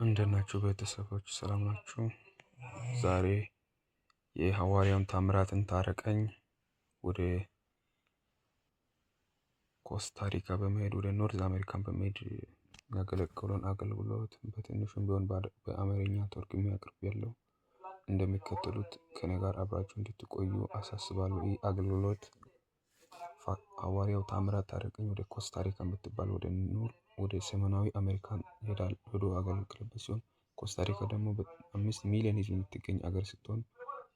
እንደናችሁ ቤተሰቦች ሰላም ናችሁ? ዛሬ የሐዋርያውን ታምራትን ታረቀኝ ወደ ኮስታሪካ በመሄድ ወደ ኖርዝ አሜሪካን በመሄድ ያገለገሉን አገልግሎት በትንሹም ቢሆን በአማርኛ ተርጉሜ አቅርቤያለሁ። እንደሚከተሉት ከኔ ጋር አብራችሁ እንድትቆዩ አሳስባለሁ። ይህ አገልግሎት ሐዋርያው ታምራት ታረቀኝ ወደ ኮስታሪካ የምትባል ወደ ሰሜናዊ አሜሪካን ሄዶ አገልግሎበት ሲሆን ኮስታሪካ ደግሞ በ5 ሚሊዮን ሕዝብ የምትገኝ አገር ስትሆን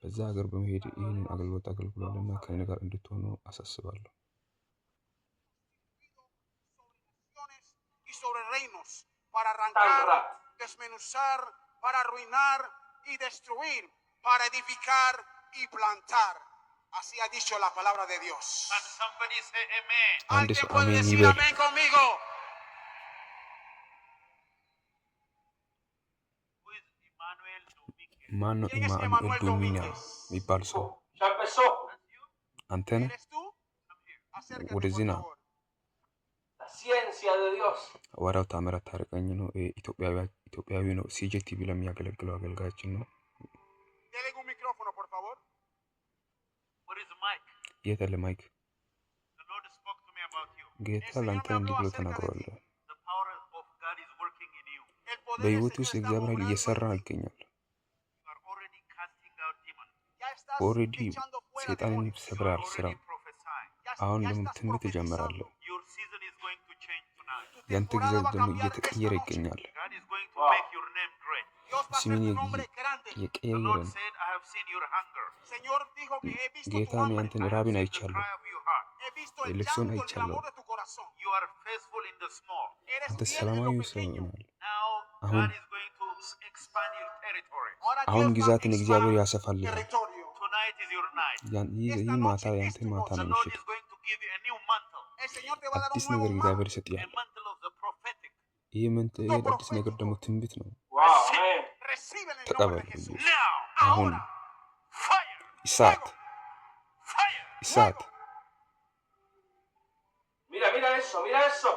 በዛ ሀገር በመሄድ ይህንን አገልግሎት አገልግሎልና ከኔ ጋር እንድትሆኑ አሳስባለሁ። sobre reinos para arrancar, desmenuzar, para arruinar y destruir, para edificar y plantar. Así ha dicho la palabra de Dios. And somebody say amen. ¿Alguien puede decir amén conmigo? Who is Emmanuel Dominguez? ማን ነው ኢማኑኤል ዶሚኒያስ የሚባል ሰው? አንተ ነህ? ¿Eres tú? Acércate, ወደዚህ por ና። favor. Ciencia de Dios. ሐዋርያው ታምራት ታረቀኝ ነው። ኢትዮጵያዊ ነው። ሲጂቲቪ ለሚያገለግለው አገልጋያችን ነው። Dele un micrófono, por favor. What is Mike? የት አለ ማይክ? The Lord spoke to me about you. ጌታ ለአንተ እንዲህ ብሎ ተናግሯል። The power of God is working in you. El poder del በህይወት Señor ውስጥ está እግዚአብሔር ኃይል obrando እየሰራ en ti. ይገኛል። You are already casting out demons. Ya estás ኦልሬዲ echando fuera ሰይጣንን demonios. You are ሰብራል ስራ። already prophesying. አሁን Ya ደግሞ estás ትንቢት profetizando. እጀምራለሁ። Your season is going to change tonight. Tu ያንተ ጊዜ temporada va a ደግሞ cambiar እየተቀየረ esta noche. ይገኛል። God is going to Wow. make your name great. Dios va a hacer ስምን tu nombre grande. The የቀየረ Lord ነው። said, I have seen your hunger. Señor dijo que he visto tu ጌታን hambre. ያንተን I have ራብን seen the አይቻለሁ። cry of your heart. He visto el ልቅሶን llanto, el አይቻለሁ። clamor de tu corazón. You are faithful in the small. Eres አንተ fiel en lo ሰላማዊ ሰው pequeño. ሆናል። Now Ahun. God is going to expand your territory. Ahora አሁን Dios va a ግዛትን እግዚአብሔር expandir ያሰፋልሃል። territorio. Tonight is your night. ይህ ማታ ያንተ ማታ The ነው። Lord ምሽት is going to give you a new mantle. El Señor te va a dar un አዲስ nuevo ነገር እግዚአብሔር manto. ይሰጥሃል። A mantle of the prophetic. ይህ አዲስ ነገር ደግሞ ትንቢት ነው። Wow, amén. Recibe en el ተቀበል nombre de Jesús. ኢየሱስ። Now, አሁን Ahora, fire, እሳት fire. እሳት Mira, mira eso.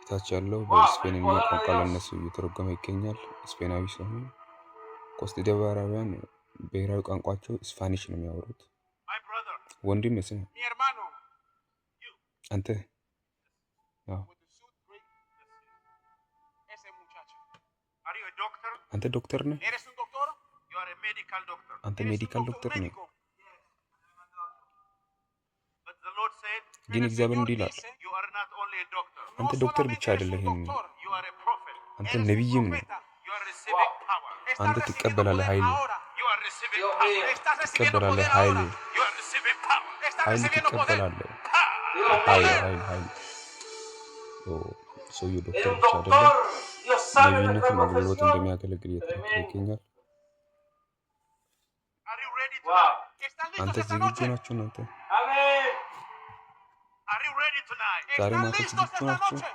ታች ያለው በስፔንኛ ቋንቋ ለነሱ እየተረጎመ ይገኛል። ስፔናዊ ሲሆን ኮስት ዲቫራውያን ብሔራዊ ቋንቋቸው ስፓኒሽ ነው የሚያወሩት። My brother, ወንድም ስም mi hermano, አንተ አዎ with the suit green, ese muchacho. are you a doctor? አንተ ዶክተር ነህ? ¿Eres un doctor? You are a medical doctor. አንተ ¿Eres un ሜዲካል doctor, ዶክተር un ነህ? médico? But the Lord said, ግን El እግዚአብሔር Señor እንዲህ ይላል፣ dice, you are not only a doctor, no አንተ ዶክተር ብቻ solamente eres un አይደለህም፣ doctor, you are a prophet. አንተ eres un ነቢይም ነህ። profeta. You are receiving power. Estás አንተ recibiendo ትቀበላለህ poder ኃይል፣ ahora. You are receiving Dios power. mío. Estás recibiendo ትቀበላለህ poder ኃይል፣ ahora. You are receiving power. Estás ኃይል recibiendo poder. ትቀበላለህ። Dios ኃይል mío. ኃይል ኃይል ሰውዬው Eres ዶክተር un ብቻ አይደለም፣ doctor. Dios sabe nuestra ነቢይነትም አገልግሎት profesión. እንደሚያገለግል እየተናገረ ይገኛል። Are you ready Wow. tonight? ¿Están አንተ listos esta ዝግጁ noche? ናችሁ? እናንተ Amén. Are you ready tonight? ዛሬ ¿Están ማታ listos ዝግጁ esta ናችሁ? noche?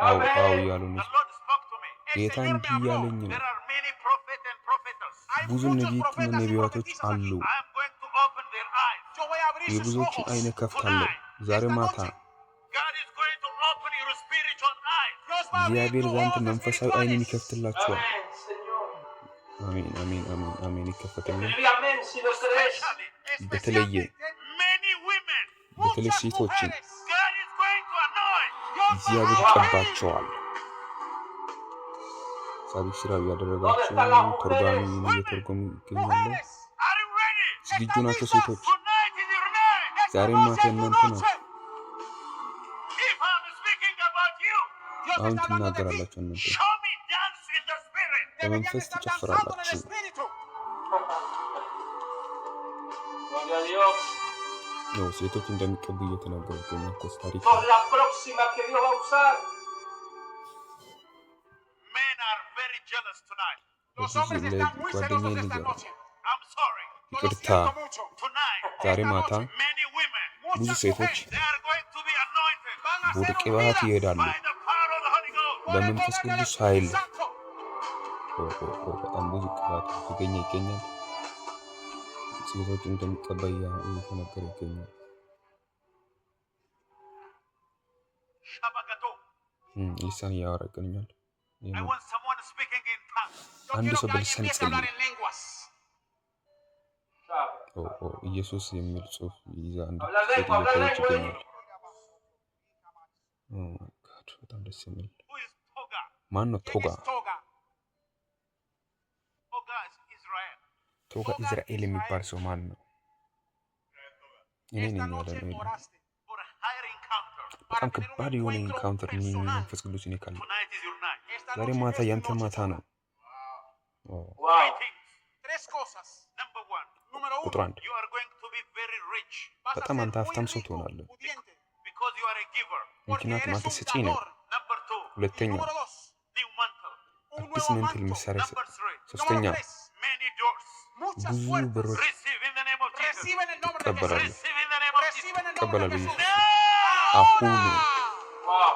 አዎ አሜን። አዎ እያሉ ነው። The Lord spoke to me. El ጌታ Señor me እንዲህ habló. እያለኝ ነው። There are many prophets and prophetess. Hay ብዙ muchos ነቢያትና profetas y ነቢያቶች profetizas አሉ። aquí. I am going to open their eyes. Yo voy a abrir sus የብዙዎችን ojos. አይነ ከፍታለሁ። ዛሬ Esta ማታ noche, God is going to open your spiritual eyes. Dios va a abrir እግዚአብሔር tus ዛንተ ojos መንፈሳዊ አይንን espirituales. ይከፍትላችኋል። Amén, Señor. አሜን አሜን አሜን አሜን። ይከፈትልን። Escribí amén si lo crees. Especially በተለየ Especialmente many women. በተለይ muchas ሴቶችን mujeres. God is going to anoint. Dios va እግዚአብሔር a abrir. ይቀባቸዋል። ሳብስክራይብ ¿Dónde ያደረጋችሁ están las ተርጓሚ mujeres? እየተረጎሙ ይገኛሉ። Mujeres, Are you ready? ዝግጁ ¿están ናቸው listas? ሴቶች? Tonight is your night. Esta ዛሬ noche ማታ es tu እናንተ noche. ናችሁ። If I'm speaking about you, Dios አሁን está hablando de ti. ትናገራላችሁ እናንተ show me dance in the spirit. Deberían በመንፈስ estar danzando en el ትጨፍራላችሁ። espíritu. Gloria a Dios. ነው ሴቶች እንደሚቀቡ እየተናገሩ ይገኛል። ኮስታሪካ Sos la próxima que Dios va a usar. Men are very jealous tonight. Los Entonces, hombres están muy guarden celosos el esta libro. noche. I'm sorry. Yo lo ይቅርታ። siento mucho. Tonight, ዛሬ Esta ማታ noche, many women, ብዙ muchas ሴቶች mujeres they are going to be anointed van a ወደ ser ቅባት ungidas ይሄዳሉ። by the power of the Holy Ghost. por el በመንፈስ poder del ቅዱስ ኃይል Espíritu Santo. በጣም ብዙ ቅባት የተገኘ ይገኛል። ሴቶች እንደሚቀባ እየተናገረ ይገኛል። Shabagato. ልሳን እያወራ ይገኛል። I want someone speaking in tongues. Yo አንድ quiero ሰው que alguien በልሳን empiece a hablar ይጸልይ። en lenguas. ኢየሱስ የሚል ጽሑፍ ይዛ አንድ Habla ሴትዮ lengua, habla ከውጭ lengua. ይገኛል። በጣም ደስ የሚል Who is Toga? ማን ነው? ¿Quién ቶጋ es Toga? Toga is Israel. ቶጋ Toga ኢዝራኤል የሚባል Israel. ሰው ማን ነው? እኔ Esta ነኝ ያለ noche ነው። oraste For a higher encounter. በጣም para tener un ከባድ የሆነ encuentro ኢንካውንተር personal. መንፈስ ቅዱስ እኔ ካለ Tonight is your night. Esta ዛሬ noche ማታ es tu ያንተ noche, ማታ Toga. ነው። Wow. Three things. Tres cosas. Number one, Número ቁጥር uno, አንድ you are going to be very rich vas a በጣም ser አንተ muy ሀብታም ሰው rico, ትሆናለህ። pudiente, because you are a giver. porque ምክንያቱም eres አንተ un ሰጪ ነህ። dador. Number two, Y ሁለተኛ número dos, new mantle. un አዲስ nuevo መንትል manto. መሳሪያ Number three, ሶስተኛ Número tres, many doors. muchas ብዙ puertas. በሮች Receive in the name of Jesus. Recibe en el nombre de ትቀበላለህ። Jesús. Receive in the name of Jesus. Recibe en el nombre de ትቀበላለህ Jesús. ኢየሱስ አሁን Ahora. Wow.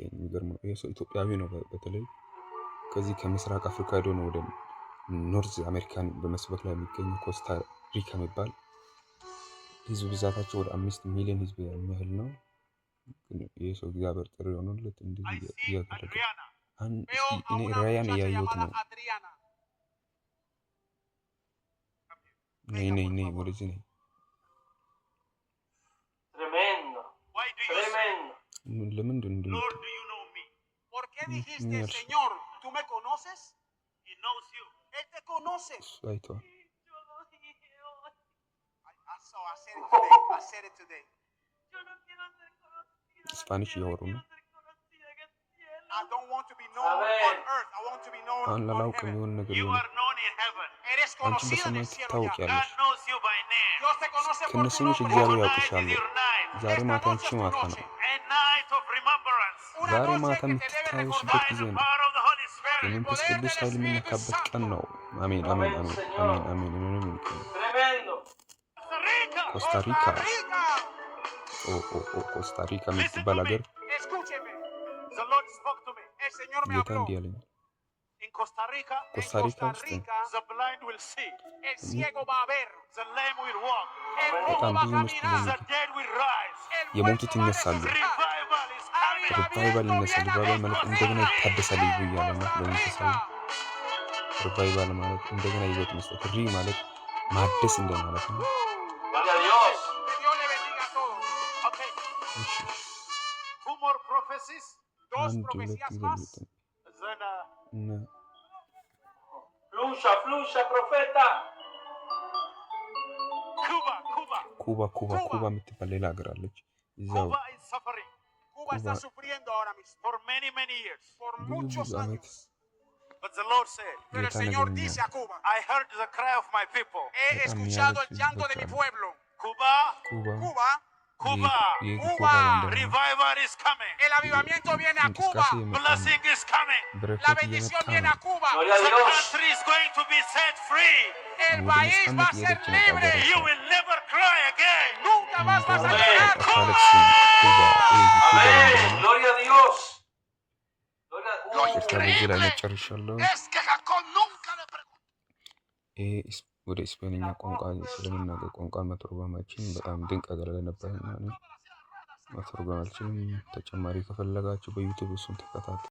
የሚገርም ነው። ይህ ሰው ኢትዮጵያዊ ነው። በተለይ ከዚህ ከምስራቅ አፍሪካ ሄዶ ነው ወደ ኖርዝ አሜሪካን በመስበክ ላይ የሚገኙ ኮስታ ሪካ የሚባል ህዝብ ብዛታቸው ወደ 5 ሚሊዮን ህዝብ የሚያህል ነው። ይህ ሰው እግዚአብሔር ጥሪ ሆኖለት I እንዲህ see እያገለገለ Adriana. Veo a እኔ una ራያን muchacha እያየሁት llamada ነው። Adriana. ነይ ወደዚህ ነይ። Tremendo. Why do you say, Tremendo. ለምንድን ነው Lord, do you know me? ¿Por qué dijiste, Mierda. Señor, tú me conoces? He knows you. Él te conoce. እሱ አይተዋል? I said it today. I said it today. ስፓኒሽ እያወሩ ነው። I don't want to be known Amen. on earth. I want to be known አሁን on ላላውቅ heaven. የሚሆን ነገር You የሆነ are known in heaven. Eres አንቺ conocido en በሰማይ el cielo ya. ትታወቂያለሽ። God knows you by name. Dios te conoce por tu ከነስምሽ nombre. እግዚአብሔር Tonight is ያውቅሻል። your night. ዛሬ Esta ማታ noche አንቺ es tu ማታ noche. ነው። A night of remembrance. Una ዛሬ noche ማታ que te debe የምትታወሽበት By recordar ጊዜ the ነው። power of the Holy Spirit. የመንፈስ ቅዱስ ኃይል የሚነካበት ቀን ነው። አሜን አሜን አሜን አሜን አሜን አሜን። Tremendo. Costa Rica. ኮስታሪካ Rica. ኮስታሪካ የምትባል ሀገር Escúcheme. The Lord spoke to me. El Señor me ጌታ habló. እንዲህ አለኝ። In Costa Rica, En ኮስታሪካ Costa ውስጥ Rica, the blind will see. el ciego va a ver. The lame will walk. El cojo በጣም va a ብዙ ምስኪን caminar. The dead will rise. El የሞቱት muerto va a ይነሳሉ። resucitar. Revival is coming. ሪቫይቫል ይነሳል። ሪቫይቫል ማለት እንደገና ይታደሳል ይሁ እያለ ነው። በመንፈሳዊ ሪቫይቫል ማለት እንደገና ይዘት መስጠት፣ ሪ ማለት ማደስ እንደማለት ነው። Gloria a Dios. Que Dios le bendiga a todos. Okay. እሺ Two more prophecies. Dos አንድ ሁለት profecías ጊዜ más. ልጠን Then እና Fluya, fluya, profeta. Cuba. ኩባ የምትባል ሌላ ሀገር አለች። እዛው Cuba is suffering Cuba está sufriendo ahora mismo for many years. por ብዙ muchos ብዙ ዓመት años. But the Lord said, Pero el ጌታ Señor ነገሩኛል። dice a Cuba, I heard the cry of my people. he Beta escuchado el miales llanto de mi beta. pueblo. Cuba, ኩባ Cuba, Cuba. የኩባ ኩባ ባንዲራ ነው። Revival is coming. el avivamiento viene a Cuba. እንቅስቃሴ የመጣ ነው። Blessing is coming. La በረከት bendición እየመጣ viene ነው። a Cuba. Gloria a The Dios. country is going to be set free. El ወደ país va a ነፃነት ser እየሄደች ነው libre. ሀገራችን። You will never cry again. Nunca más vas a እንዳለ llorar. አታለቅስም። ኩባ ኩባ Amén. ባንዲራ ነው። Gloria a Dios. Gloria Lo a ይቅርታ በዚህ ላይ መጨረሻለሁ። Es que Jacob nunca le preguntó. ይሄ ወደ ስፔንኛ ቋንቋ ስለምናገር ቋንቋ መተርጎማችን በጣም ድንቅ አገልግሎት ነበርና መተርጎም አልችልም። ተጨማሪ ከፈለጋችሁ በዩቲዩብ እሱን ተከታተሉ።